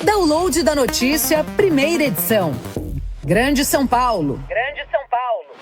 Download da notícia, primeira edição. Grande São Paulo. Grande São Paulo.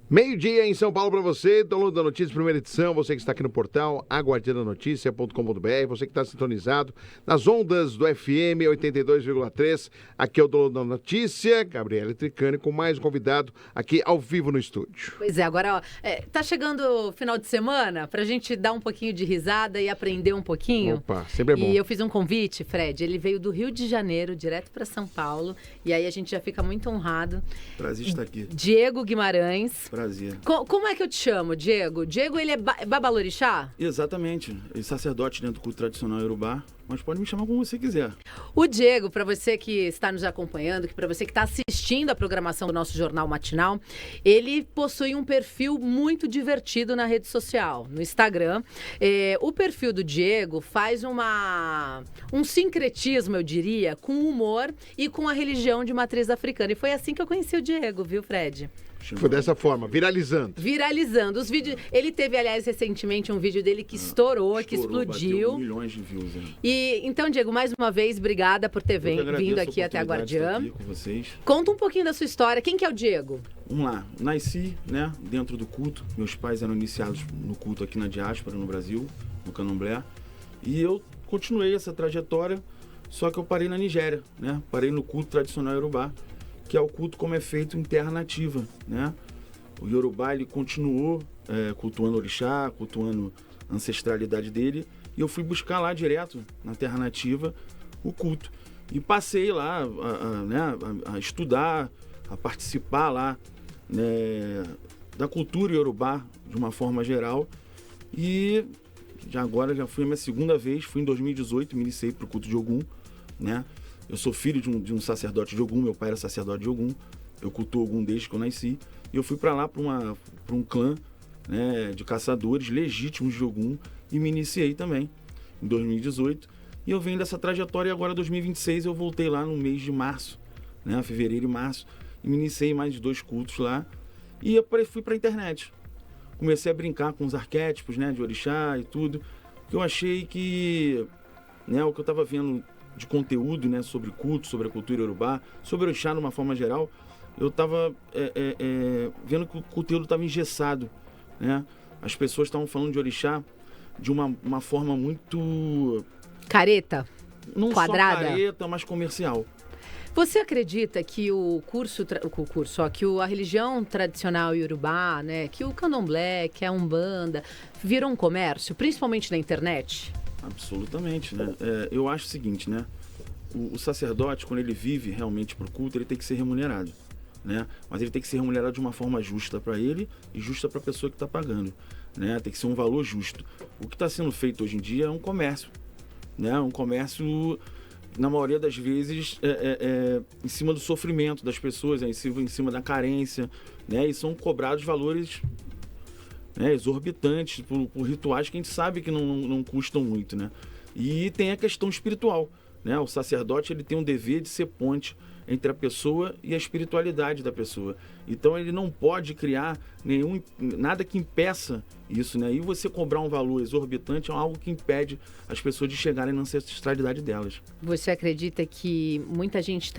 Meio-dia em São Paulo para você, download da notícia, primeira edição, você que está aqui no portal aguardadanoticia.com.br, você que está sintonizado nas ondas do FM 82,3, aqui é o download da notícia, Gabriela Tricani com mais um convidado aqui ao vivo no estúdio. Pois é, agora tá chegando o final de semana pra gente dar um pouquinho de risada e aprender um pouquinho. Opa, sempre é bom. E eu fiz um convite, Fred, ele veio do Rio de Janeiro, direto para São Paulo, e aí a gente já fica muito honrado. Prazer estar aqui. Diego Guimarães. Prazer. Como é que eu te chamo, Diego? Diego, ele é babalorixá? Exatamente. Ele é sacerdote dentro do culto tradicional iorubá, mas pode me chamar como você quiser. O Diego, para você que está nos acompanhando, para você que está assistindo a programação do nosso jornal matinal, ele possui um perfil muito divertido na rede social, no Instagram. O perfil do Diego faz um sincretismo, eu diria, com o humor e com a religião de matriz africana. E foi assim que eu conheci o Diego, viu, Fred? Foi dessa forma, viralizando. Viralizando. Os vídeos. Ele teve, aliás, recentemente um vídeo dele que estourou, que explodiu. Bateu milhões de views, hein? E então, Diego, mais uma vez, obrigada por ter vindo aqui até a Guardiã. Aqui com vocês. Conta um pouquinho da sua história. Quem que é o Diego? Vamos lá. Nasci, né, dentro do culto. Meus pais eram iniciados no culto aqui na diáspora, no Brasil, no Candomblé. E eu continuei essa trajetória, só que eu parei na Nigéria, né? Parei no culto tradicional iorubá, que é o culto como é feito em terra nativa, né? O iorubá, ele continuou cultuando orixá, cultuando a ancestralidade dele, e eu fui buscar lá direto, na terra nativa, o culto. E passei lá a estudar, a participar lá, né, da cultura iorubá, de uma forma geral, e agora já fui a minha segunda vez, fui em 2018, me iniciei para o culto de Ogum, né? Eu sou filho de um sacerdote de Ogum, meu pai era sacerdote de Ogum, eu cultuo Ogum desde que eu nasci, e eu fui para lá para um clã, né, de caçadores legítimos de Ogum, e me iniciei também, em 2018, e eu venho dessa trajetória, e agora, 2026, eu voltei lá no mês de março, né, fevereiro e março, e me iniciei em mais de 2 cultos lá, e eu fui para a internet. Comecei a brincar com os arquétipos, né, de orixá e tudo, que eu achei que, né, o que eu estava vendo de conteúdo, né, sobre culto, sobre a cultura iorubá, sobre orixá de uma forma geral, eu estava vendo que o conteúdo estava engessado, né? As pessoas estavam falando de orixá de uma forma muito... Careta? Não quadrada? Só careta, mas comercial. Você acredita que a religião tradicional iorubá, né, que o candomblé, que a umbanda, virou um comércio, principalmente na internet? Absolutamente, né? Eu acho o seguinte, né? O sacerdote, quando ele vive realmente para o culto, ele tem que ser remunerado, né? Mas ele tem que ser remunerado de uma forma justa para ele e justa para a pessoa que está pagando, né? Tem que ser um valor justo. O que está sendo feito hoje em dia é um comércio, né? Um comércio, na maioria das vezes, em cima do sofrimento das pessoas, em cima da carência, né? E são cobrados valores, né, exorbitantes por rituais que a gente sabe que não custam muito, né? E tem a questão espiritual, né? O sacerdote, ele tem um dever de ser ponte entre a pessoa e a espiritualidade da pessoa. Então ele não pode criar nada que impeça isso, né? E você cobrar um valor exorbitante é algo que impede as pessoas de chegarem na ancestralidade delas. Você acredita que muita gente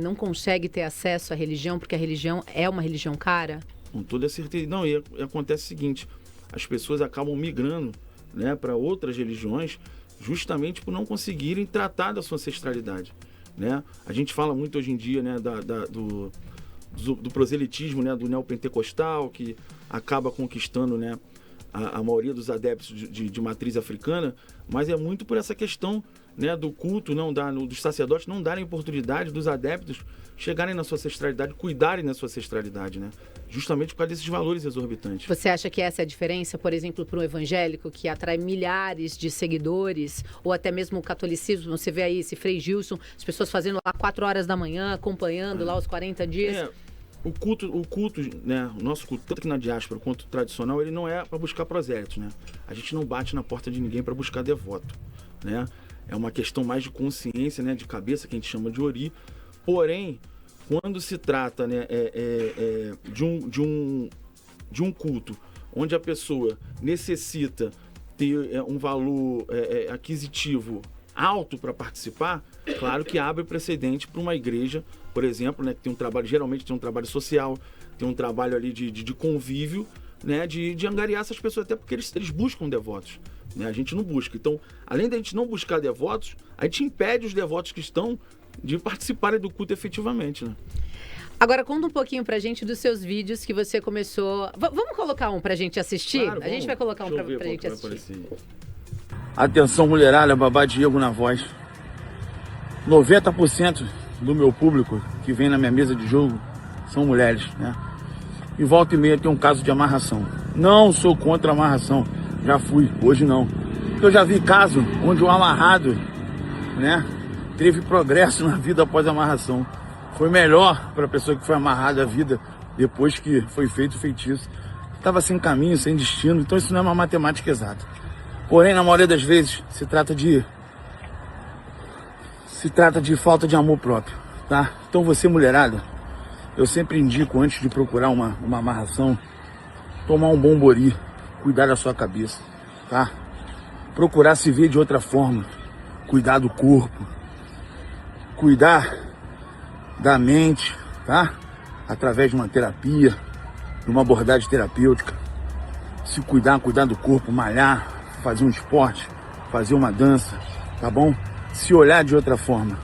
não consegue ter acesso à religião porque a religião é uma religião cara? Com toda certeza. Não, e acontece o seguinte, as pessoas acabam migrando, né, para outras religiões justamente por não conseguirem tratar da sua ancestralidade, né? A gente fala muito hoje em dia, né, do proselitismo, né, do neopentecostal, que acaba conquistando, né, a maioria dos adeptos de matriz africana, mas é muito por essa questão, né, do culto, dos sacerdotes não darem oportunidade dos adeptos chegarem na sua ancestralidade, cuidarem da sua ancestralidade, né? Justamente por causa desses valores exorbitantes. Você acha que essa é a diferença, por exemplo, para um evangélico que atrai milhares de seguidores, ou até mesmo o catolicismo? Você vê aí esse Frei Gilson, as pessoas fazendo lá 4 horas da manhã, acompanhando lá os 40 dias. O culto, né, o nosso culto, tanto aqui na diáspora quanto tradicional, ele não é para buscar prosélitos, né? A gente não bate na porta de ninguém para buscar devoto, né? É uma questão mais de consciência, né, de cabeça, que a gente chama de ori. Porém, quando se trata, né, de um culto onde a pessoa necessita ter um valor aquisitivo alto para participar, claro que abre precedente para uma igreja, por exemplo, né, que tem um trabalho, geralmente tem um trabalho social, tem um trabalho ali de convívio, né, de angariar essas pessoas, até porque eles buscam devotos, né, a gente não busca. Então, além da gente não buscar devotos, a gente impede os devotos que estão de participarem do culto efetivamente, né? Agora, conta um pouquinho pra gente dos seus vídeos que você começou... Vamos colocar um pra gente assistir? Claro, a gente vai colocar um pra gente vai assistir. aparecer. Atenção, mulherada, babá Diego na voz. 90% do meu público que vem na minha mesa de jogo são mulheres, né? E volta e meia tem um caso de amarração. Não sou contra a amarração, já fui, hoje não. Eu já vi caso onde o amarrado, né, teve progresso na vida após a amarração. Foi melhor para a pessoa que foi amarrada a vida depois que foi feito o feitiço. Estava sem caminho, sem destino, então isso não é uma matemática exata. Porém, na maioria das vezes, se trata de falta de amor próprio, tá? Então você, mulherada, eu sempre indico, antes de procurar uma amarração, tomar um bom bori, cuidar da sua cabeça, tá? Procurar se ver de outra forma, cuidar do corpo, cuidar da mente, tá? Através de uma terapia, de uma abordagem terapêutica. Se cuidar do corpo, malhar, fazer um esporte, fazer uma dança, tá bom? Se olhar de outra forma,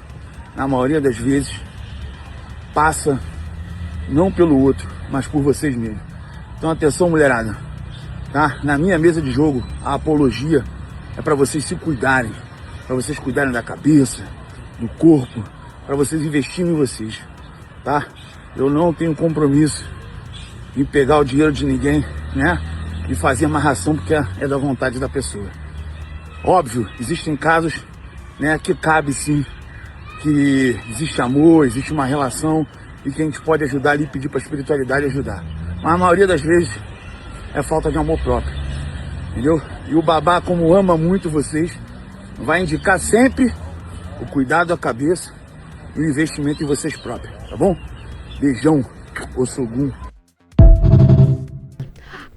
na maioria das vezes, passa não pelo outro, mas por vocês mesmos. Então atenção, mulherada, tá? Na minha mesa de jogo, a apologia é para vocês se cuidarem, para vocês cuidarem da cabeça, do corpo, para vocês investirem em vocês, tá? Eu não tenho compromisso em pegar o dinheiro de ninguém, né? E fazer amarração porque é da vontade da pessoa. Óbvio, existem casos, né, que cabe sim, que existe amor, existe uma relação e que a gente pode ajudar ali, pedir para a espiritualidade ajudar. Mas a maioria das vezes é falta de amor próprio, entendeu? E o babá, como ama muito vocês, vai indicar sempre o cuidado da cabeça e o investimento em vocês próprios, tá bom? Beijão, Ossogum.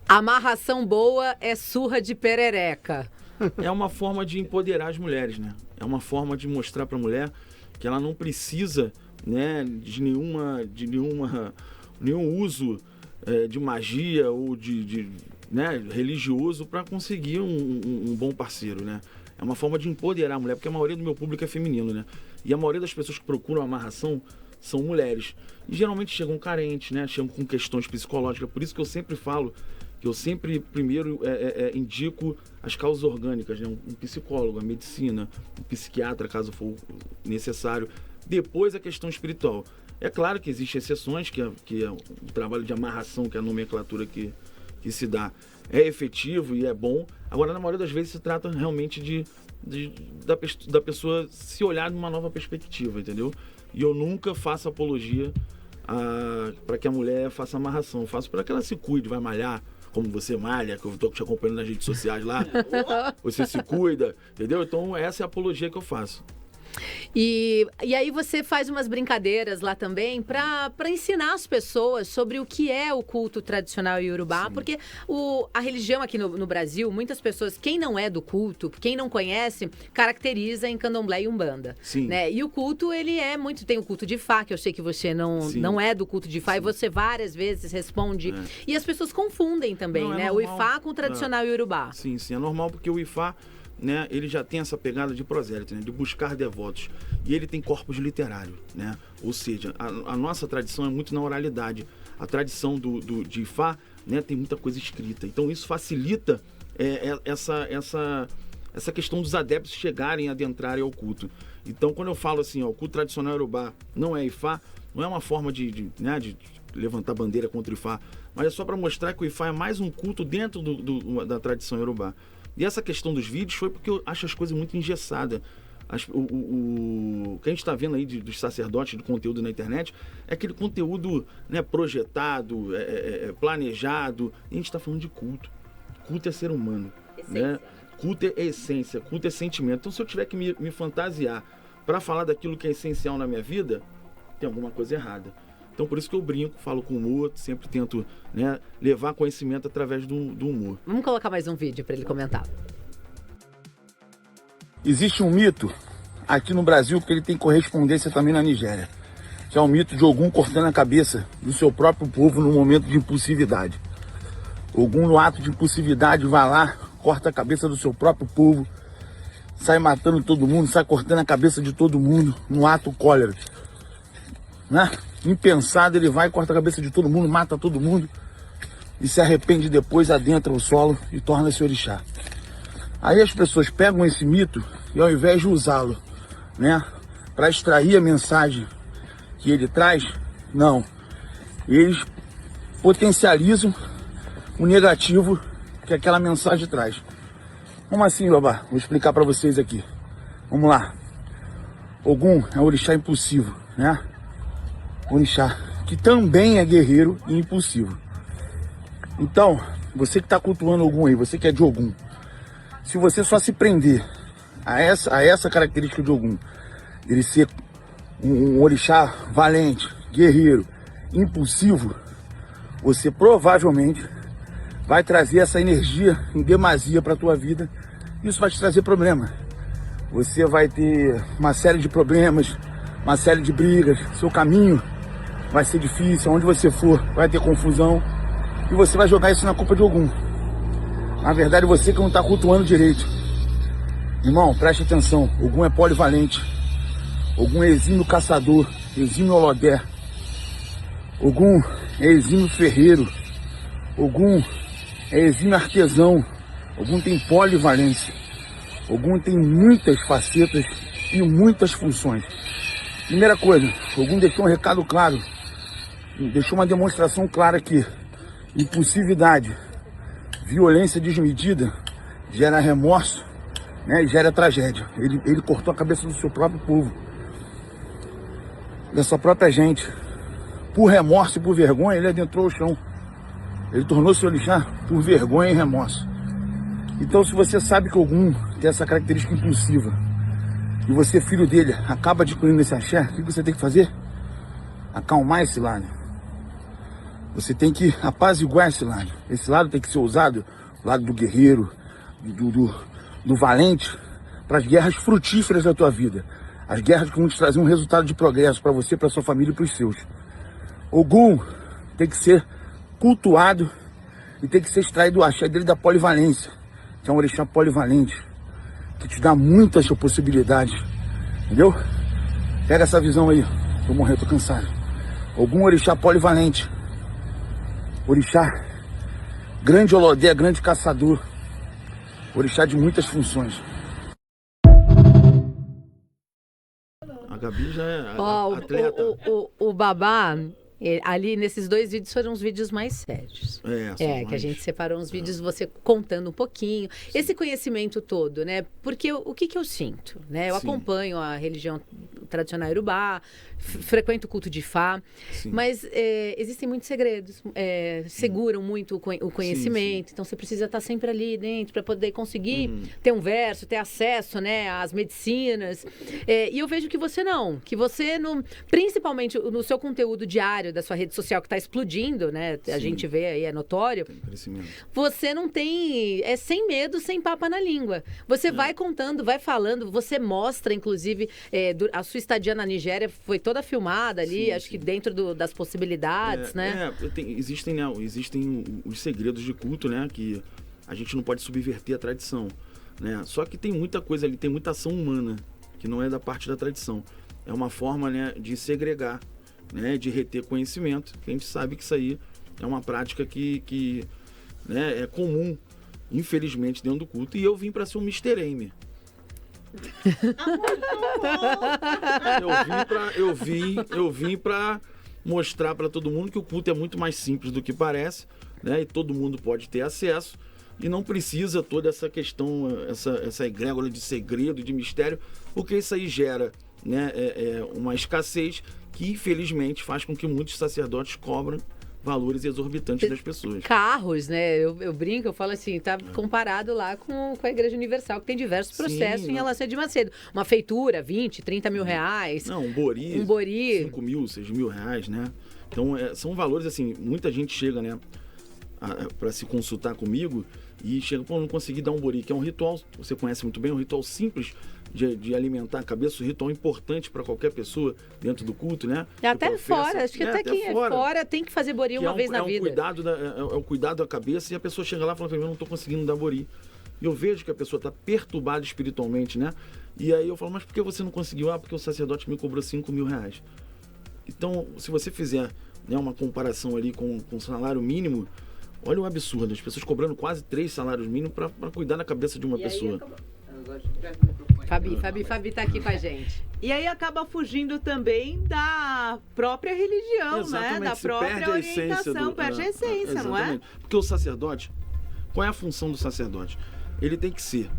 Amarração boa é surra de perereca. É uma forma de empoderar as mulheres, né? É uma forma de mostrar para a mulher que ela não precisa, né, de nenhum uso de magia ou né, religioso para conseguir um bom parceiro, né? É uma forma de empoderar a mulher, porque a maioria do meu público é feminino, né? E a maioria das pessoas que procuram amarração são mulheres. E geralmente chegam carentes, né? Chegam com questões psicológicas. Por isso que eu sempre falo que eu sempre primeiro indico as causas orgânicas, né? Um psicólogo, a medicina, um psiquiatra, caso for necessário. Depois a questão espiritual. É claro que existem exceções, que é o trabalho de amarração, que é a nomenclatura que se dá, é efetivo e é bom. Agora, na maioria das vezes, se trata realmente da pessoa se olhar numa nova perspectiva, entendeu? E eu nunca faço apologia para que a mulher faça amarração. Eu faço para que ela se cuide, vai malhar, como você malha, que eu estou te acompanhando nas redes sociais lá. Você se cuida, entendeu? Então, essa é a apologia que eu faço. E aí você faz umas brincadeiras lá também para ensinar as pessoas sobre o que é o culto tradicional iorubá, sim, porque a religião aqui no Brasil, muitas pessoas, quem não é do culto, quem não conhece, caracteriza em candomblé e umbanda, sim, né? E o culto, ele é muito... Tem o culto de Ifá, que eu sei que você não é do culto de Ifá, sim, e você várias vezes responde. E as pessoas confundem também, né? Normal. O Ifá com o tradicional iorubá. Sim, é normal, porque o Ifá, né, ele já tem essa pegada de prosélito, né, de buscar devotos. E ele tem corpus literário, né? Ou seja, a nossa tradição é muito na oralidade. A tradição de Ifá, né, tem muita coisa escrita. Então isso facilita essa questão dos adeptos chegarem, adentrarem ao culto. Então quando eu falo assim, o culto tradicional iorubá não é Ifá, não é uma forma de levantar bandeira contra o Ifá, mas é só para mostrar que o Ifá é mais um culto dentro da tradição iorubá. E essa questão dos vídeos foi porque eu acho as coisas muito engessadas. O que a gente está vendo aí dos sacerdotes, do conteúdo na internet, é aquele conteúdo, né, projetado, planejado. E a gente está falando de culto. Culto é ser humano. Né? Culto é essência, culto é sentimento. Então, se eu tiver que me fantasiar para falar daquilo que é essencial na minha vida, tem alguma coisa errada. Então, por isso que eu brinco, falo com humor, sempre tento, né, levar conhecimento através do humor. Vamos colocar mais um vídeo para ele comentar. Existe um mito aqui no Brasil que ele tem correspondência também na Nigéria, que é o mito de Ogum cortando a cabeça do seu próprio povo no momento de impulsividade. Ogum, no ato de impulsividade, vai lá, corta a cabeça do seu próprio povo, sai matando todo mundo, sai cortando a cabeça de todo mundo no ato cólera, né? Impensado, ele vai, corta a cabeça de todo mundo, mata todo mundo e se arrepende depois, adentra o solo e torna-se orixá. Aí as pessoas pegam esse mito e, ao invés de usá-lo, né, para extrair a mensagem que ele traz, não, eles potencializam o negativo que aquela mensagem traz. Como assim, babá? Vou explicar para vocês aqui. Vamos lá. Ogum é um orixá impulsivo, né? Orixá que também é guerreiro e impulsivo. Então, você que está cultuando Ogum aí, você que é de Ogum, se você só se prender a essa característica de Ogum, ele ser um orixá valente, guerreiro, impulsivo, você provavelmente vai trazer essa energia em demasia para a tua vida. Isso vai te trazer problema. Você vai ter uma série de problemas, uma série de brigas, seu caminho vai ser difícil, onde você for vai ter confusão e você vai jogar isso na culpa de Ogum. Na verdade, você que não está cultuando direito. Irmão, preste atenção, Ogum é polivalente. Ogum é exímio caçador, exímio holodé. Ogum é exímio ferreiro. Ogum é exímio artesão. Ogum tem polivalência. Ogum tem muitas facetas e muitas funções. Primeira coisa, Ogum deixou um recado claro, deixou uma demonstração clara aqui. Impulsividade, violência desmedida gera remorso, né, e gera tragédia. Ele cortou a cabeça do seu próprio povo, da sua própria gente. Por remorso e por vergonha, ele adentrou o chão. Ele tornou-se orixá por vergonha e remorso. Então, se você sabe que Ogum tem essa característica impulsiva e você, filho dele, acaba adquirindo esse axé, o que você tem que fazer? Acalmar esse lado. Você tem que apaziguar esse lado. Esse lado tem que ser usado, o lado do guerreiro, do valente, para as guerras frutíferas da tua vida. As guerras que vão te trazer um resultado de progresso para você, para sua família e para os seus. Ogum tem que ser cultuado e tem que ser extraído o axé dele da polivalência, que é um orixá polivalente, que te dá muitas possibilidades, entendeu? Pega essa visão aí, vou morrer, tô cansado. Ogum orixá polivalente, orixá grande holodé, grande caçador, orixá de muitas funções. A Gabi já é Ó, atleta. o Babá, ali nesses 2 vídeos foram os vídeos mais sérios. Que a gente separou uns vídeos você contando um pouquinho. Sim. Esse conhecimento todo, né? Porque o que eu sinto, né? Eu acompanho a religião tradicional iorubá, frequento o culto de Ifá, mas existem muitos segredos, seguram muito o conhecimento, então você precisa estar sempre ali dentro para poder conseguir ter um verso, ter acesso, né, às medicinas. E eu vejo que você não, principalmente no seu conteúdo diário da sua rede social que está explodindo, né? A gente vê aí, é notório. Você não tem, sem medo, sem papa na língua. Você vai contando, vai falando, você mostra, inclusive, a sua estadia na Nigéria foi toda filmada ali, acho que dentro das possibilidades, né? Existem os segredos de culto, né? Que a gente não pode subverter a tradição, né? Só que tem muita coisa ali, tem muita ação humana, que não é da parte da tradição. É uma forma, né, de segregar, né, de reter conhecimento. A gente sabe que isso aí é uma prática que né, é comum, infelizmente, dentro do culto. E eu vim para ser um Mr. M. Eu vim para mostrar para todo mundo que o culto é muito mais simples do que parece, né? E todo mundo pode ter acesso e não precisa toda essa questão, essa egrégora de segredo, de mistério, porque isso aí gera, né, uma escassez que infelizmente faz com que muitos sacerdotes cobrem valores exorbitantes das pessoas. Carros, né? Eu brinco, eu falo assim, tá comparado lá com a Igreja Universal, que tem diversos processos em relação a de Macedo. Uma feitura, 20, 30 mil reais. Não, um bori. 5 mil, 6 mil reais, né? Então, são valores, assim, muita gente chega, né, para se consultar comigo e chega, pô, não consegui dar um bori, que é um ritual, você conhece muito bem, um ritual simples de alimentar a cabeça, um ritual importante para qualquer pessoa dentro do culto, né? E até professa, fora, acho que até quem é fora tem que fazer bori uma vez na vida. É o cuidado da cabeça, e a pessoa chega lá e fala, eu não estou conseguindo dar bori. E eu vejo que a pessoa está perturbada espiritualmente, né? E aí eu falo, mas por que você não conseguiu? Porque o sacerdote me cobrou R$5.000. Então, se você fizer, né, uma comparação ali com o salário mínimo, olha o absurdo, as pessoas cobrando quase 3 salários mínimos para cuidar da cabeça de uma pessoa. Fabi tá aqui com a gente. E aí acaba fugindo também da própria religião, exatamente, né? Da própria orientação, perde a essência, não é? Porque o sacerdote, qual é a função do sacerdote? Ele tem que ser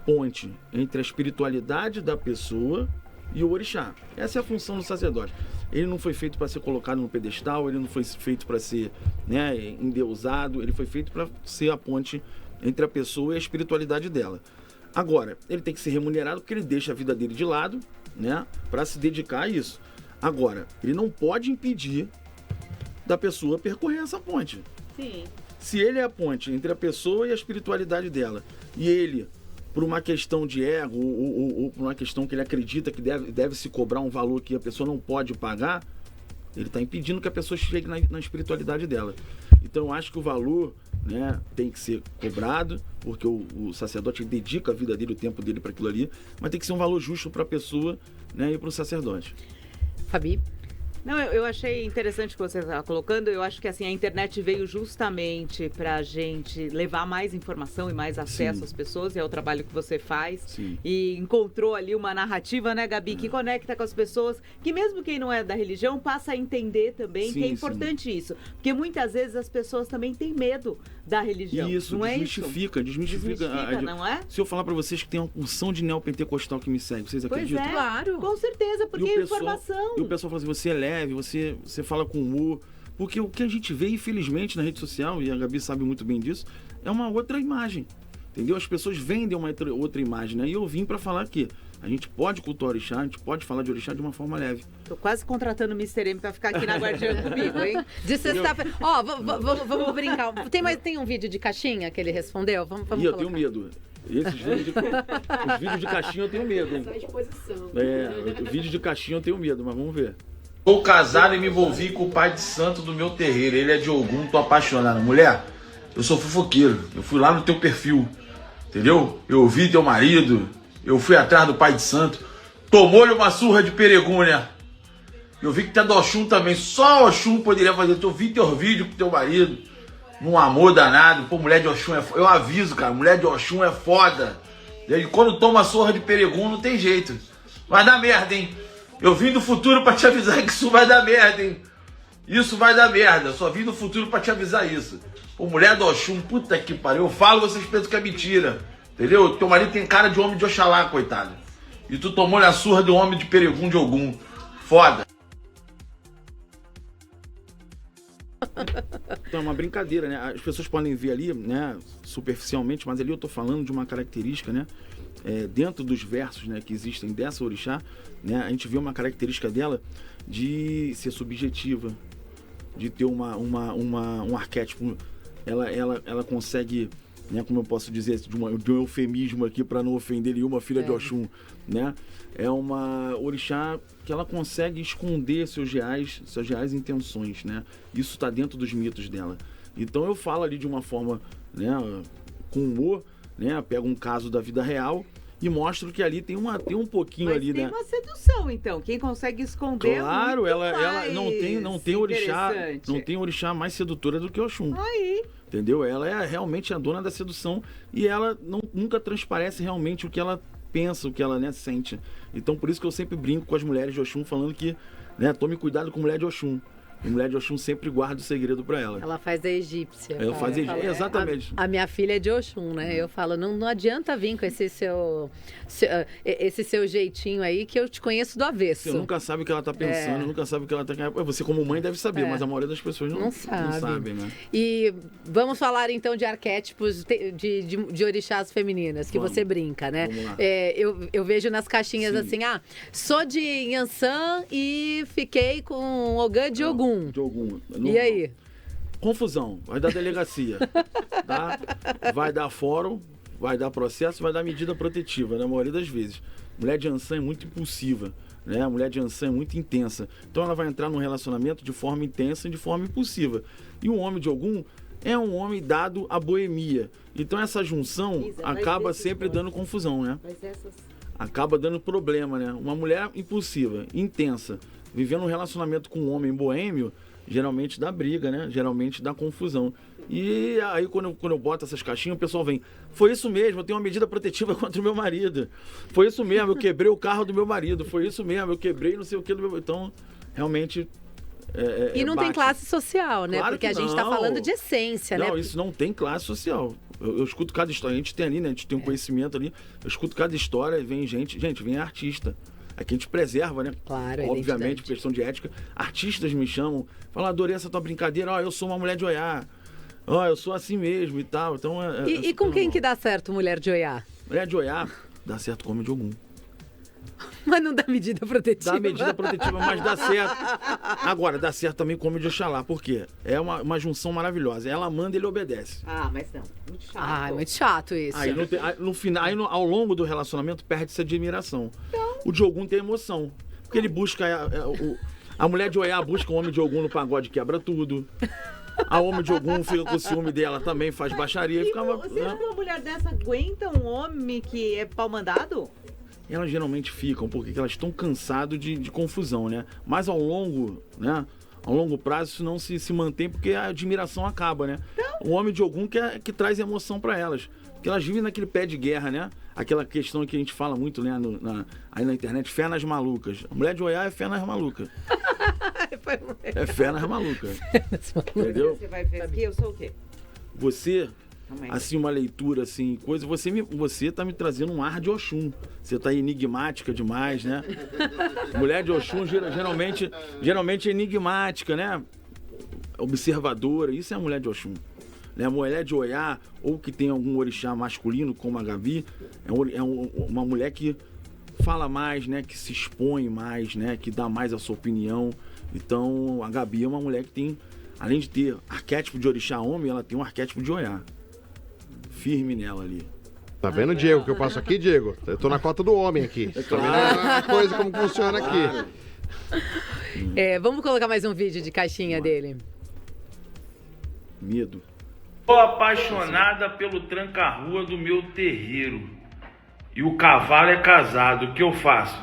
ponte entre a espiritualidade da pessoa e o orixá. Essa é a função do sacerdote. Ele não foi feito para ser colocado no pedestal, ele não foi feito para ser, né, endeusado, ele foi feito para ser a ponte entre a pessoa e a espiritualidade dela. Agora, ele tem que ser remunerado porque ele deixa a vida dele de lado, né, para se dedicar a isso. Agora, ele não pode impedir da pessoa percorrer essa ponte. Sim. Se ele é a ponte entre a pessoa e a espiritualidade dela, e ele, por uma questão de ego, ou por uma questão que ele acredita que deve se cobrar um valor que a pessoa não pode pagar, ele está impedindo que a pessoa chegue na espiritualidade dela. Então eu acho que o valor, né, tem que ser cobrado, porque o sacerdote dedica a vida dele, o tempo dele para aquilo ali, mas tem que ser um valor justo para a pessoa, né, e para o sacerdote. Fabi? Não, eu achei interessante o que você está colocando. Eu acho que assim, a internet veio justamente para a gente levar mais informação e mais acesso às pessoas, e é o trabalho que você faz. Sim. E encontrou ali uma narrativa, né, Gabi, que conecta com as pessoas, que mesmo quem não é da religião passa a entender também que é importante isso. Porque muitas vezes as pessoas também têm medo da religião. Isso, não é desmistifica, não é? Se eu falar para vocês que tem uma porção de neopentecostal que me segue, vocês acreditam? Pois é, Claro. com certeza, porque é informação. E o pessoal fala assim, você é leve, você fala com humor. Porque o que a gente vê, infelizmente, na rede social, e a Gabi sabe muito bem disso, é uma outra imagem. Entendeu? As pessoas vendem uma outra imagem, né? E eu vim para falar que a gente pode cultuar orixá, a gente pode falar de orixá de uma forma leve. Tô quase contratando o Mr. M pra ficar aqui na Guardiã comigo, hein? De sexta-feira. Ó, vamos brincar. Tem um vídeo de caixinha que ele respondeu? Vamos eu tenho medo. Os vídeos de caixinha eu tenho medo, hein? O vídeo de caixinha eu tenho medo, mas vamos ver. Sou casado e me envolvi com o pai de santo do meu terreiro. Ele é de Ogum, tô apaixonado. Mulher, eu sou fofoqueiro. Eu fui lá no teu perfil, entendeu? Eu ouvi teu marido, eu fui atrás do pai de santo. Tomou-lhe uma surra de peregúnia. Eu vi que tá do Oxum também. Só Oxum poderia fazer. Eu vi teu vídeo com teu marido. Num amor danado. Pô, mulher de Oxum é foda. Eu aviso, cara. Mulher de Oxum é foda. E quando toma surra de peregum, não tem jeito. Vai dar merda, hein? Eu vim do futuro pra te avisar que isso vai dar merda, hein? Isso vai dar merda. Eu só vim do futuro pra te avisar isso. Pô, mulher do Oxum, puta que pariu. Eu falo, vocês pensam que é mentira. Entendeu? Teu marido tem cara de homem de Oxalá, coitado. E tu tomou-lhe a surra de um homem de peregum de Ogum. Foda. Então é uma brincadeira, né? As pessoas podem ver ali, né, superficialmente, mas ali eu tô falando de uma característica, né? Dentro dos versos, né, que existem dessa orixá, né, a gente vê uma característica dela de ser subjetiva, de ter um arquétipo. Ela consegue, né, como eu posso dizer, de um eufemismo aqui para não ofender nenhuma filha de Oxum, né? É uma orixá que ela consegue esconder suas reais intenções, né? Isso está dentro dos mitos dela. Então eu falo ali de uma forma, né, com humor, né? Pego um caso da vida real e mostro que ali tem um pouquinho. Mas ali, tem né? uma sedução, então. Quem consegue esconder. Claro, é muito ela não tem orixá, interessante. não tem orixá mais sedutora do que Oxum. Aí. Entendeu? Ela é realmente a dona da sedução e ela nunca transparece realmente o que ela pensa, o que ela, né, sente. Então por isso que eu sempre brinco com as mulheres de Oxum, falando que, né, tome cuidado com mulher de Oxum. E mulher de Oxum sempre guarda o segredo pra ela. Ela faz a egípcia. Ela faz egípcia, exatamente. A minha filha é de Oxum, né? Eu falo, não adianta vir com esse seu jeitinho aí, que eu te conheço do avesso. Você nunca sabe o que ela tá pensando, nunca sabe o que ela tá... Você como mãe deve saber, mas a maioria das pessoas não sabe, né? E vamos falar então de arquétipos de orixás femininas, que você brinca, né? Vamos lá. Eu vejo nas caixinhas assim, sou de Yansan e fiquei com Ogã de Ogum. De Ogum. E aí? Confusão, vai dar delegacia, tá? Vai dar fórum, vai dar processo, vai dar medida protetiva, na maioria das vezes. Mulher de Ançã é muito impulsiva, né? A mulher de Ançã é muito intensa. Então ela vai entrar num relacionamento de forma intensa e de forma impulsiva. E o homem de Ogum é um homem dado à boemia. Então essa junção acaba sempre dando confusão, né? Acaba dando problema, né? Uma mulher impulsiva, intensa, vivendo um relacionamento com um homem boêmio, geralmente dá briga, né? Geralmente dá confusão. E aí quando eu boto essas caixinhas, o pessoal vem, foi isso mesmo, eu tenho uma medida protetiva contra o meu marido. Foi isso mesmo, eu quebrei o carro do meu marido. Foi isso mesmo, eu quebrei não sei o que do meu... Então, realmente... E não tem classe social, né? Claro porque a que gente tá não. falando de essência, né? Não, isso não tem classe social. Eu escuto cada história, a gente tem ali, né? A gente tem um conhecimento ali. Eu escuto cada história, vem gente, vem artista. Aqui a gente preserva, né? Claro, a obviamente, identidade. questão de ética. Artistas me chamam, falam, adorei essa tua brincadeira, ó, eu sou uma mulher de Oiá. Ó, eu sou assim mesmo e tal. Então, E com quem que dá certo mulher de Oiá? Mulher de Oiá dá certo com homem de Ogum. Mas não dá medida protetiva. Dá medida protetiva, mas dá certo. Agora, dá certo também com homem de Oxalá. Por quê? É uma junção maravilhosa. Ela manda e ele obedece. Ah, mas não. Muito chato. Ah, é muito chato isso. Aí no final, ao longo do relacionamento, perde-se a admiração. O de Ogum tem emoção. Porque ele busca... A mulher de Oiá busca o homem de Ogum no pagode, quebra tudo. A homem de Ogum fica com o ciúme dela também, faz baixaria. E Ficava, você acha que uma mulher dessa aguenta um homem que é pau mandado? Elas geralmente ficam porque elas estão cansadas de confusão, né? Mas ao longo, né? Ao longo prazo isso não se mantém porque a admiração acaba, né? O homem de Ogum que traz emoção para elas. Porque elas vivem naquele pé de guerra, né? Aquela questão que a gente fala muito, né? Aí na internet, fé nas malucas. A mulher de Oiá é fé nas malucas. É fé nas malucas. Entendeu? Você vai ver aqui, eu sou o quê? Você... assim, uma leitura, assim, coisa, você tá me trazendo um ar de Oxum. Você tá enigmática demais, né? Mulher de Oxum geralmente é enigmática, né? Observadora, isso é a mulher de Oxum. Né? Mulher de Oiá, ou que tem algum orixá masculino, como a Gabi, é uma mulher que fala mais, né? Que se expõe mais, né? Que dá mais a sua opinião. Então, a Gabi é uma mulher que tem, além de ter arquétipo de orixá homem, ela tem um arquétipo de Oiá. Firme nela ali. Tá vendo, Diego, que eu passo aqui, Diego? Eu tô na cota do homem aqui. Tá vendo a coisa como funciona aqui. Vamos colocar mais um vídeo de caixinha dele. Medo. Tô apaixonada pelo tranca-rua do meu terreiro. E o cavalo é casado. O que eu faço?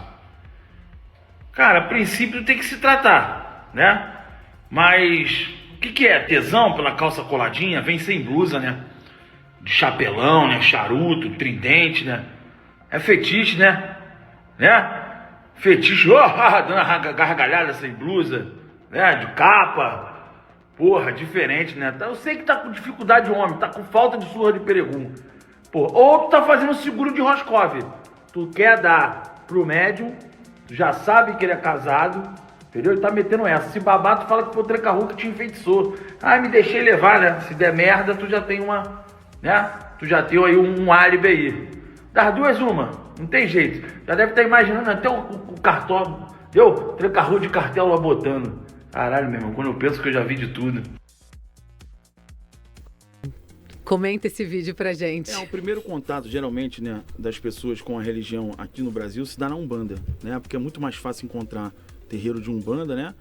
Cara, a princípio tem que se tratar, né? Mas o que é? Tesão pela calça coladinha? Vem sem blusa, né? De chapelão, né? Charuto, tridente, né? É fetiche, né? Fetiche, dando uma gargalhada sem blusa, né? De capa. Porra, diferente, né? Eu sei que tá com dificuldade de homem, tá com falta de surra de peregum. Pô, ou tu tá fazendo seguro de Roscov. Tu quer dar pro médium, tu já sabe que ele é casado, entendeu? Ele tá metendo essa. Se babar, tu fala que foi o tranca-rua que te enfeitiçou. Ah, me deixei levar, né? Se der merda, tu já tem uma... né? Tu já tem aí um álibi aí. Das duas, uma. Não tem jeito. Já deve estar imaginando até o cartão. Deu? Tranca-rua de cartel lá botando. Caralho, meu irmão, quando eu penso que eu já vi de tudo. Comenta esse vídeo pra gente. O primeiro contato, geralmente, né, das pessoas com a religião aqui no Brasil se dá na Umbanda, né? Porque é muito mais fácil encontrar terreiro de Umbanda, né?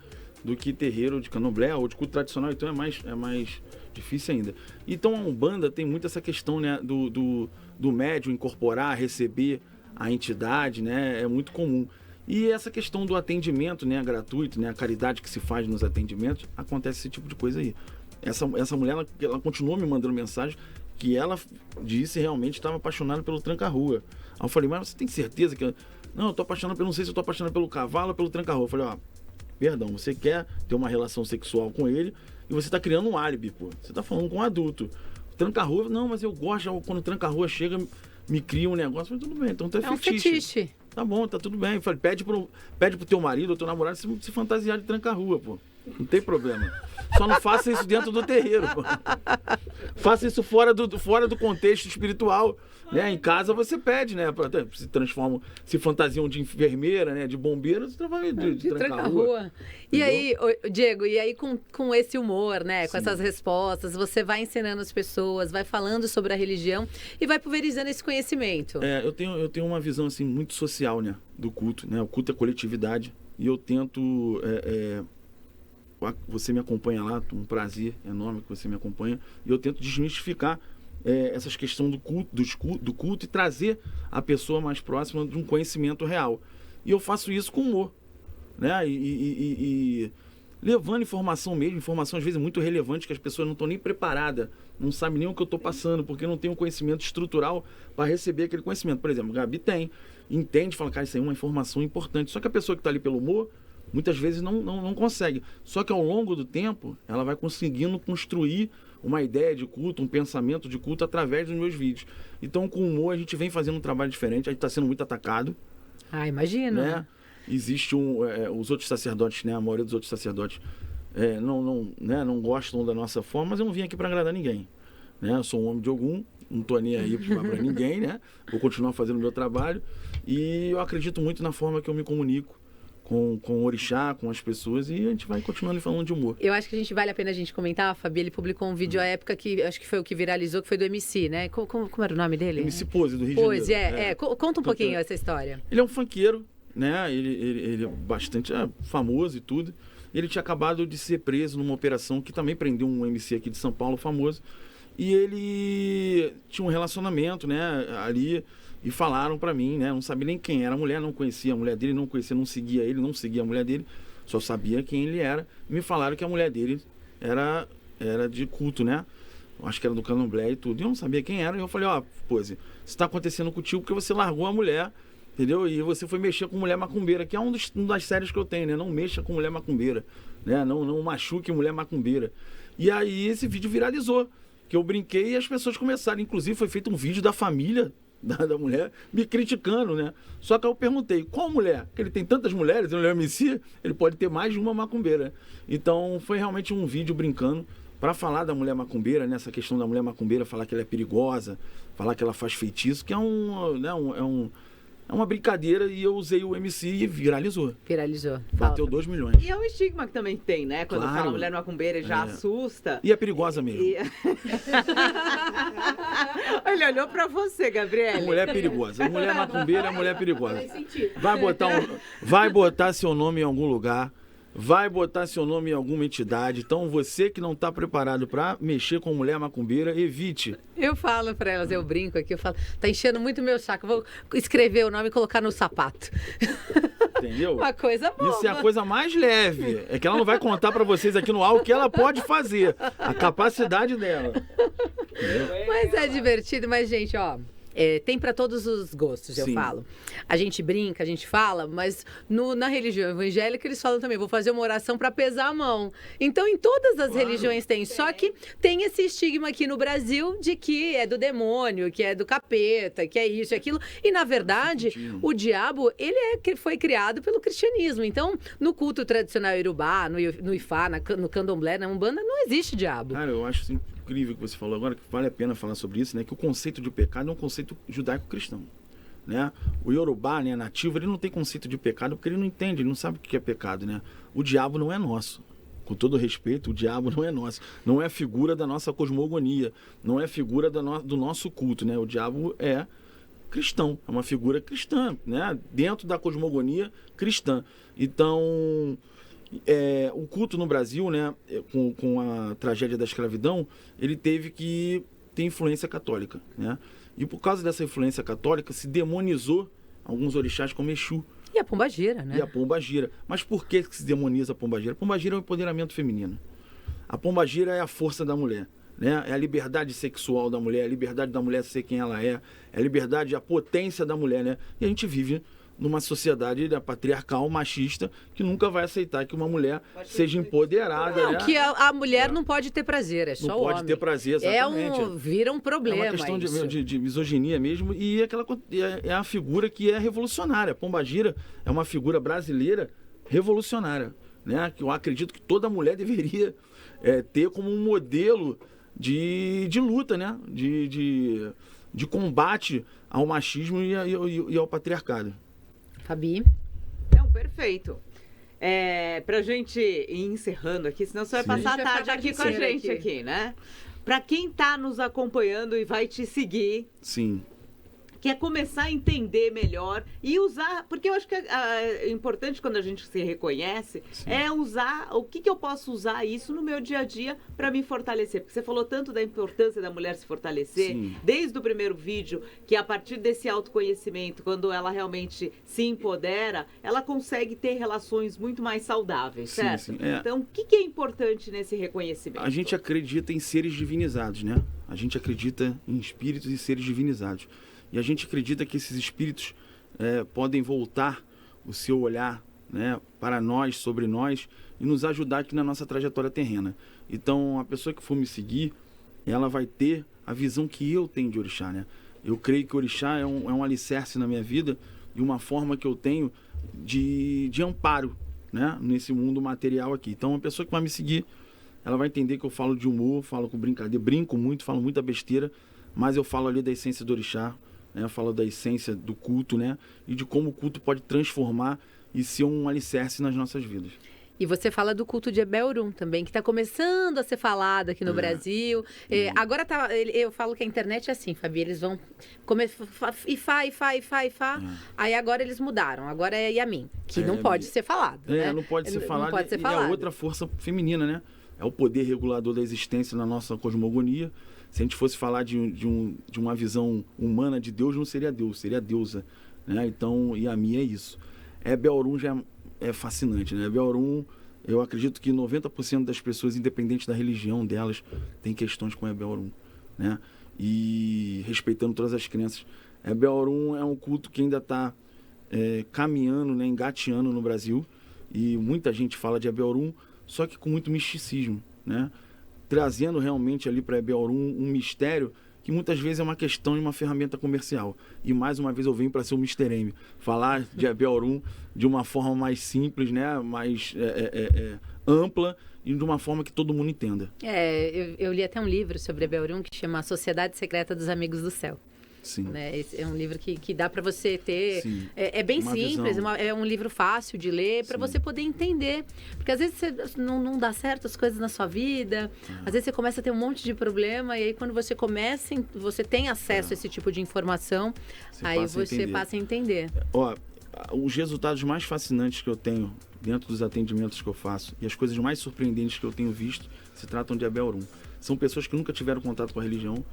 Do que terreiro de Candomblé ou de culto tradicional, então é mais difícil ainda. Então a Umbanda tem muito essa questão, né, do médium incorporar, receber a entidade, né? É muito comum. E essa questão do atendimento, né, gratuito, né, a caridade que se faz nos atendimentos, acontece esse tipo de coisa aí. Essa mulher, ela continuou me mandando mensagem que ela disse realmente estava apaixonada pelo tranca-rua. Aí eu falei, mas você tem certeza que... Não, eu tô apaixonado, não sei se eu tô apaixonado pelo cavalo ou pelo tranca-rua. Eu falei, perdão, você quer ter uma relação sexual com ele e você tá criando um álibi, pô. Você tá falando com um adulto. Tranca-rua, não, mas eu gosto, quando o tranca-rua chega, me cria um negócio. Mas tudo bem, então é fetiche. Um fetiche. Tá bom, tá tudo bem. Eu falei, pede pro teu marido ou teu namorado se fantasiar de tranca-rua, pô. Não tem problema. Só não faça isso dentro do terreiro, pô. Faça isso fora do contexto espiritual. Né? Em casa você pede, né? Se transformam, se fantasiam de enfermeira, né? De bombeiro, você vai de trancar a rua. E aí, Diego, com esse humor, né? Com essas respostas, você vai ensinando as pessoas, vai falando sobre a religião e vai pulverizando esse conhecimento. Eu tenho uma visão assim muito social, né? Do culto, né? O culto é coletividade e eu tento você me acompanha lá, um prazer enorme que você me acompanha, e eu tento desmistificar essas questões do culto e trazer a pessoa mais próxima de um conhecimento real. E eu faço isso com humor, né? E levando informação mesmo, informação às vezes muito relevante que as pessoas não estão nem preparadas, não sabem nem o que eu estou passando, porque não tem um conhecimento estrutural para receber aquele conhecimento. Por exemplo, o Gabi entende, fala, cara, isso aí é uma informação importante. Só que a pessoa que está ali pelo humor, muitas vezes não consegue. Só que ao longo do tempo, ela vai conseguindo construir uma ideia de culto, um pensamento de culto através dos meus vídeos. Então, com o humor, a gente vem fazendo um trabalho diferente. A gente está sendo muito atacado. Ah, imagino. Né? Existe os outros sacerdotes, né? A maioria dos outros sacerdotes não gostam da nossa forma, mas eu não vim aqui para agradar ninguém. Né? Eu sou um homem de Ogum, não estou nem aí para ninguém, né? Vou continuar fazendo o meu trabalho. E eu acredito muito na forma que eu me comunico com o orixá, com as pessoas, e a gente vai continuando falando de humor. Eu acho que vale a pena a gente comentar, Fabi, ele publicou um vídeo à época que acho que foi o que viralizou, que foi do MC, né? Como era o nome dele? MC Pose, do Rio de Janeiro. Pose, Conta um pouquinho essa história. Ele é um funkeiro, né? Ele é bastante famoso e tudo. Ele tinha acabado de ser preso numa operação que também prendeu um MC aqui de São Paulo, famoso. E ele tinha um relacionamento, né? Ali... E falaram pra mim, né? Não sabia nem quem era a mulher, não conhecia a mulher dele, não seguia ele, não seguia a mulher dele, só sabia quem ele era. E me falaram que a mulher dele era de culto, né? Eu acho que era do Candomblé e tudo. E eu não sabia quem era. E eu falei, Pose, isso tá acontecendo contigo porque você largou a mulher, entendeu? E você foi mexer com mulher macumbeira, que é uma das séries que eu tenho, né? Não mexa com mulher macumbeira, né? Não machuque mulher macumbeira. E aí esse vídeo viralizou, que eu brinquei e as pessoas começaram. Inclusive foi feito um vídeo da família da mulher, me criticando, né? Só que eu perguntei, qual mulher? Porque ele tem tantas mulheres, ele é MC, ele pode ter mais de uma macumbeira. Então, foi realmente um vídeo brincando para falar da mulher macumbeira, nessa questão da mulher macumbeira, falar que ela é perigosa, falar que ela faz feitiço, que é uma brincadeira, e eu usei o MC e viralizou. Bateu 2 milhões. E é um estigma que também tem, né? Quando fala mulher macumbeira, já assusta. E é perigosa mesmo. Ele olhou pra você, Gabriele. Mulher perigosa. Mulher macumbeira é mulher perigosa. Vai botar seu nome em algum lugar, vai botar seu nome em alguma entidade. Então, você que não está preparado para mexer com mulher macumbeira, evite. Eu falo para elas, eu brinco aqui, eu falo, tá enchendo muito meu saco, vou escrever o nome e colocar no sapato. Entendeu? Uma coisa boa. Isso é a coisa mais leve. É que ela não vai contar para vocês aqui no ar o que ela pode fazer. A capacidade dela. Entendeu? Mas é divertido, mas, gente, tem para todos os gostos, eu falo. A gente brinca, a gente fala, mas na religião evangélica eles falam também, vou fazer uma oração para pesar a mão. Então, em todas as religiões tem. Só que tem esse estigma aqui no Brasil de que é do demônio, que é do capeta, que é isso e aquilo. E, na verdade, o diabo, foi criado pelo cristianismo. Então, no culto tradicional iorubá, no Ifá, no candomblé, na Umbanda, não existe diabo. Cara, eu acho incrível que você falou agora, que vale a pena falar sobre isso, né? Que o conceito de pecado é um conceito judaico-cristão, né? O Yorubá, né, nativo, ele não tem conceito de pecado porque ele não entende, ele não sabe o que é pecado, né? O diabo não é nosso. Com todo respeito, o diabo não é nosso. Não é figura da nossa cosmogonia, não é figura do nosso culto, né? O diabo é cristão, é uma figura cristã, né? Dentro da cosmogonia cristã. Então, o culto no Brasil, né, com a tragédia da escravidão, ele teve que ter influência católica, né? E por causa dessa influência católica, se demonizou alguns orixás como Exu. E a pombagira, né? E a pombagira. Mas por que se demoniza a pombagira? A pombagira é o empoderamento feminino. A pombagira é a força da mulher, né? É a liberdade sexual da mulher, a liberdade da mulher ser quem ela é a liberdade, a potência da mulher, né? E a gente vive numa sociedade patriarcal, machista, que nunca vai aceitar que uma mulher seja empoderada. Não, né? que a mulher não pode ter prazer, é só não o homem. pode ter prazer, exatamente. Vira um problema. É uma questão de misoginia mesmo, e é a figura que é revolucionária. Pombagira é uma figura brasileira revolucionária. né? Que eu acredito que toda mulher deveria ter como um modelo de luta, né? De combate ao machismo e ao patriarcado. Fabi? Não, perfeito. Pra gente ir encerrando aqui, senão você vai passar a tarde aqui com a gente aqui, né? Pra quem tá nos acompanhando e vai te seguir... Sim. Quer começar a entender melhor e usar, porque eu acho que é importante quando a gente se reconhece, sim, é usar, o que eu posso usar isso no meu dia a dia para me fortalecer, porque você falou tanto da importância da mulher se fortalecer, sim, desde o primeiro vídeo, que a partir desse autoconhecimento, quando ela realmente se empodera, ela consegue ter relações muito mais saudáveis, sim, certo? Sim, Então, o que é importante nesse reconhecimento? A gente acredita em seres divinizados, né? A gente acredita em espíritos e seres divinizados. E a gente acredita que esses espíritos podem voltar o seu olhar, né, para nós, sobre nós, e nos ajudar aqui na nossa trajetória terrena. Então, a pessoa que for me seguir, ela vai ter a visão que eu tenho de orixá, né? Eu creio que o orixá é um alicerce na minha vida e uma forma que eu tenho de amparo, né, nesse mundo material aqui. Então, a pessoa que vai me seguir, ela vai entender que eu falo de humor, falo com brincadeira, brinco muito, falo muita besteira, mas eu falo ali da essência do orixá, né, falo da essência do culto, né, e de como o culto pode transformar e ser um alicerce nas nossas vidas. E você fala do culto de Ebé-Orum também, que está começando a ser falado aqui no Brasil. Agora eu falo que a internet é assim, Fabi, eles vão Ifá. Aí agora eles mudaram, agora é Yamin, que não pode ser falado. Né? Não pode ser falado. Não pode ser e falado. a outra força feminina, né? É o poder regulador da existência na nossa cosmogonia. Se a gente fosse falar de uma visão humana de Deus, não seria Deus, seria deusa, né? Então, Yamin é isso. Ebé-Orum já é fascinante, né? Ebé-Orum, eu acredito que 90% das pessoas, independente da religião delas, tem questões com Ebé-Orum, né? E respeitando todas as crenças. Ebé-Orum é um culto que ainda está caminhando, né, engateando no Brasil, e muita gente fala de Ebé-Orum, só que com muito misticismo, né? Trazendo realmente ali para Ebé-Orum um mistério que muitas vezes é uma questão e uma ferramenta comercial. E mais uma vez eu venho para ser o Mr. M, falar de Ebé-Orum de uma forma mais simples, né? Mais ampla e de uma forma que todo mundo entenda. Eu li até um livro sobre Ebé-Orum que chama A Sociedade Secreta dos Amigos do Céu. Sim. Né? Esse é um livro que dá para você ter... Sim. É bem uma simples, visão. é um livro fácil de ler para você poder entender. Porque às vezes não dá certo as coisas na sua vida, às vezes você começa a ter um monte de problema, e aí quando você você tem acesso a esse tipo de informação, aí você passa a entender. Ó, os resultados mais fascinantes que eu tenho dentro dos atendimentos que eu faço e as coisas mais surpreendentes que eu tenho visto se tratam de Ebé-Orum. São pessoas que nunca tiveram contato com a religião,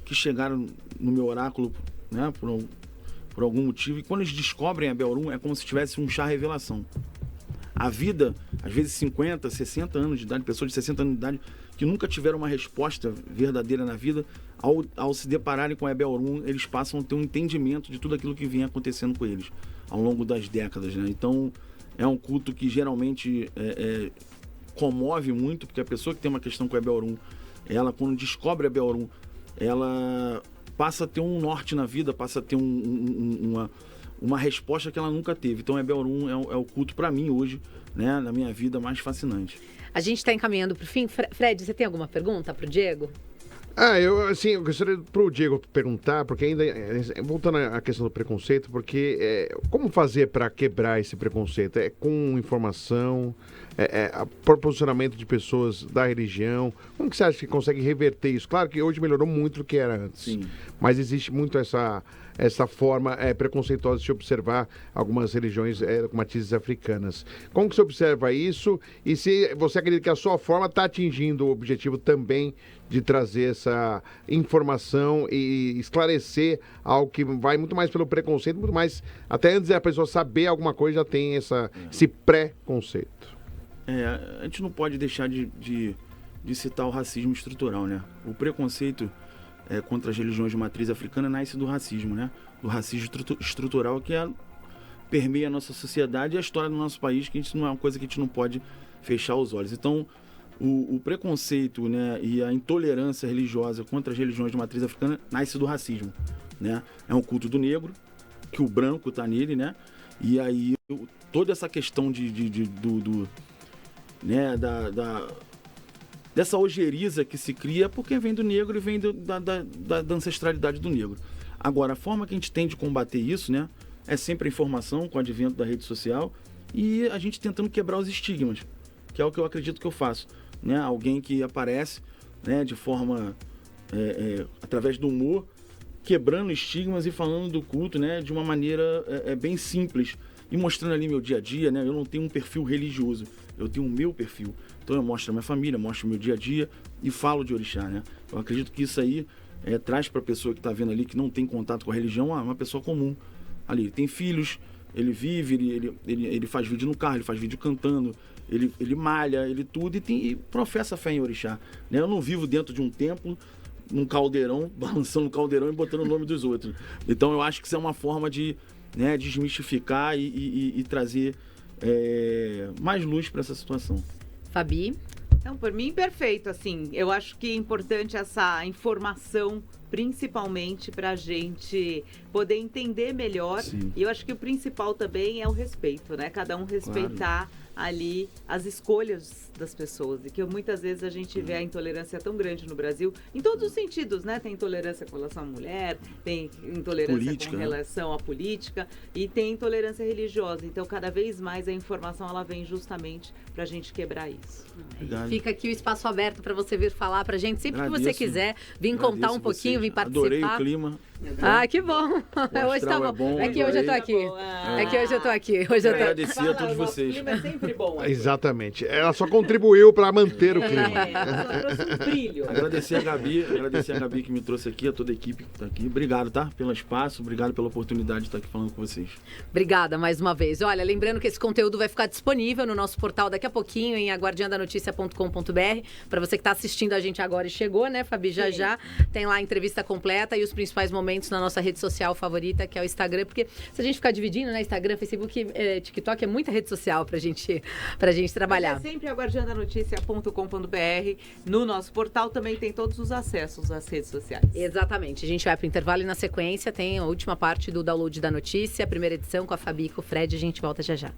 que chegaram no meu oráculo, né, por algum motivo, e quando eles descobrem Ebé-Orum é como se tivesse um chá revelação. A vida, às vezes 50, 60 anos de idade, pessoas de 60 anos de idade que nunca tiveram uma resposta verdadeira na vida, ao se depararem com Ebé-Orum, eles passam a ter um entendimento de tudo aquilo que vinha acontecendo com eles ao longo das décadas, né? Então, é um culto que geralmente comove muito, porque a pessoa que tem uma questão com Ebé-Orum, ela, quando descobre Ebé-Orum, ela passa a ter um norte na vida, passa a ter uma resposta que ela nunca teve. Então, Ebé-Orum é o culto, para mim, hoje, né, na minha vida, mais fascinante. A gente está encaminhando para o fim. Fred, você tem alguma pergunta para o Diego? Eu gostaria pro Diego perguntar, porque ainda, voltando à questão do preconceito, porque como fazer para quebrar esse preconceito? É com informação, proporcionamento de pessoas da religião, como que você acha que consegue reverter isso? Claro que hoje melhorou muito do que era antes, sim, mas existe muito essa forma preconceituosa de se observar algumas religiões com matizes africanas. Como que você observa isso? E se você acredita que a sua forma está atingindo o objetivo também de trazer essa informação e esclarecer algo que vai muito mais pelo preconceito, muito mais, até antes da pessoa saber alguma coisa, já tem esse pré-conceito. A gente não pode deixar de citar o racismo estrutural, né? O preconceito contra as religiões de matriz africana nasce do racismo, né? Do racismo estrutural que permeia a nossa sociedade e a história do nosso país, que isso não é uma coisa que a gente não pode fechar os olhos. Então, o preconceito, né, e a intolerância religiosa contra as religiões de matriz africana nasce do racismo, né? É um culto do negro, que o branco está nele, né? E aí toda essa questão né, dessa ojeriza que se cria, porque vem do negro e vem da ancestralidade do negro. Agora, a forma que a gente tem de combater isso, né, é sempre a informação com o advento da rede social e a gente tentando quebrar os estigmas, que é o que eu acredito que eu faço, né? Alguém que aparece, né, de forma, através do humor, quebrando estigmas e falando do culto, né, de uma maneira bem simples e mostrando ali meu dia a dia, né? Eu não tenho um perfil religioso, eu tenho o meu perfil. Então eu mostro a minha família, mostro o meu dia a dia e falo de orixá, né? Eu acredito que isso aí traz para a pessoa que está vendo ali, que não tem contato com a religião, uma pessoa comum. Ali, ele tem filhos, ele vive, ele faz vídeo no carro, ele faz vídeo cantando, ele malha, ele tudo e professa fé em orixá, né? Eu não vivo dentro de um templo, num caldeirão, balançando o caldeirão e botando o nome dos outros. Então eu acho que isso é uma forma de, né, desmistificar e trazer mais luz para essa situação. Fabi? Então, por mim, perfeito. Assim, eu acho que é importante essa informação, principalmente para a gente poder entender melhor. Sim. E eu acho que o principal também é o respeito, né? Cada um respeitar ali as escolhas das pessoas. E que muitas vezes a gente vê a intolerância tão grande no Brasil, em todos os sentidos, né? Tem intolerância com relação à mulher, tem intolerância política, com relação à política e tem intolerância religiosa. Então, cada vez mais a informação ela vem justamente para a gente quebrar isso. Obrigado. Fica aqui o espaço aberto para você vir falar pra gente sempre que você Agradeço. quiser, vir contar um pouquinho, vir participar. Adorei o clima. Ah, que bom. Hoje tá bom. É que hoje eu tô aqui. É que hoje eu tô aqui. Hoje eu tô... Agradecer a todos vocês. O clima é sempre bom. Aqui. Exatamente. Ela só contribuiu para manter o clima. Ela só trouxe um brilho. Agradecer a Gabi que me trouxe aqui, a toda a equipe que está aqui. Obrigado, tá? Pelo espaço, obrigado pela oportunidade de estar aqui falando com vocês. Obrigada mais uma vez. Olha, lembrando que esse conteúdo vai ficar disponível no nosso portal daqui a pouquinho, em aguardiandanoticia.com.br. Para você que está assistindo a gente agora e chegou, né, Fabi? Já tem lá a entrevista completa e os principais momentos na nossa rede social favorita, que é o Instagram. Porque se a gente ficar dividindo, né, Instagram, Facebook, TikTok, é muita rede social pra gente trabalhar. Mas é sempre aguardiandanoticia.com.br. No nosso portal também tem todos os acessos às redes sociais. Exatamente. A gente vai pro intervalo e na sequência tem a última parte do download da notícia, a primeira edição com a Fabi e com o Fred. A gente volta já já.